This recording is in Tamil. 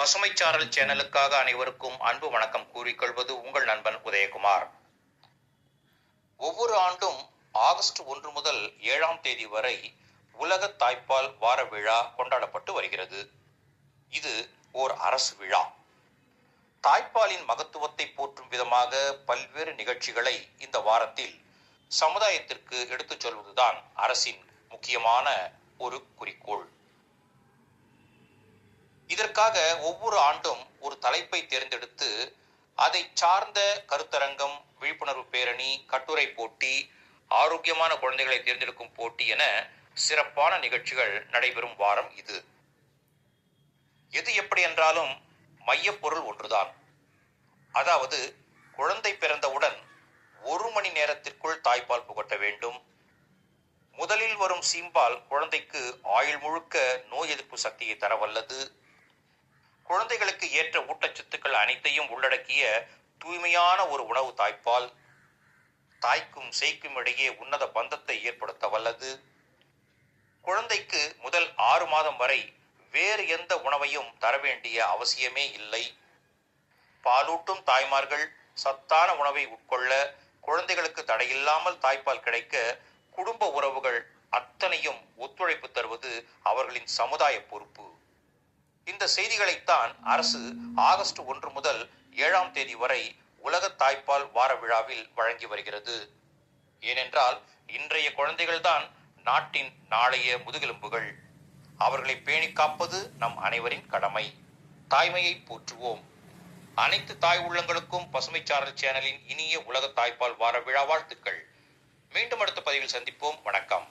பசுமைச்சாரல் சேனலுக்காக அனைவருக்கும் அன்பு வணக்கம் கூறிக்கொள்வது உங்கள் நண்பன் உதயகுமார். ஒவ்வொரு ஆண்டும் ஆகஸ்ட் 1 முதல் 7ஆம் தேதி வரை உலக தாய்ப்பால் வார விழா கொண்டாடப்பட்டு வருகிறது. இது ஓர் அரசு விழா. தாய்ப்பாலின் மகத்துவத்தை போற்றும் விதமாக பல்வேறு நிகழ்ச்சிகளை இந்த வாரத்தில் சமுதாயத்திற்கு எடுத்துச் சொல்வதுதான் அரசின் முக்கியமான ஒரு குறிக்கோள். இதற்காக ஒவ்வொரு ஆண்டும் ஒரு தலைப்பை தேர்ந்தெடுத்து அதை சார்ந்த கருத்தரங்கம், விழிப்புணர்வு பேரணி, கட்டுரை போட்டி, ஆரோக்கியமான குழந்தைகளை தேர்ந்தெடுக்கும் போட்டி என சிறப்பான நிகழ்ச்சிகள் நடைபெறும் வாரம் இது. எது எப்படி என்றாலும் மையப்பொருள் ஒன்றுதான். அதாவது குழந்தை பிறந்தவுடன் 1 மணி நேரத்திற்குள் தாய்ப்பால் புகட்ட வேண்டும். முதலில் வரும் சீம்பால் குழந்தைக்கு ஆயுள் முழுக்க நோய் எதிர்ப்பு சக்தியை தரவல்லது. குழந்தைகளுக்கு ஏற்ற ஊட்டச்சத்துக்கள் அனைத்தையும் உள்ளடக்கிய தூய்மையான ஒரு உணவு தாய்ப்பால். தாய்க்கும் சேய்க்கும் இடையே உன்னத பந்தத்தை ஏற்படுத்த வல்லது. குழந்தைக்கு முதல் 6 மாதம் வரை வேறு எந்த உணவையும் தர வேண்டிய அவசியமே இல்லை. பாலூட்டும் தாய்மார்கள் சத்தான உணவை உட்கொள்ள, குழந்தைகளுக்கு தடையில்லாமல் தாய்ப்பால் கிடைக்க குடும்ப உறவுகள் அத்தனையும் ஒத்துழைப்பு தருவது அவர்களின் சமுதாய பொறுப்பு. இந்த செய்திகளைத்தான் அரசு ஆகஸ்ட் 1 முதல் 7ஆம் தேதி வரை உலக தாய்ப்பால் வார விழாவில் வழங்கி வருகிறது. ஏனென்றால் இன்றைய குழந்தைகள்தான் நாட்டின் நாளைய முதுகெலும்புகள். அவர்களை பேணி காப்பது நம் அனைவரின் கடமை. தாய்மையை போற்றுவோம். அனைத்து தாய் உள்ளங்களுக்கும் பசுமைச்சாரல் சேனலின் இனிய உலக தாய்ப்பால் வார விழா வாழ்த்துக்கள். மீண்டும் அடுத்த பதிவில் சந்திப்போம். வணக்கம்.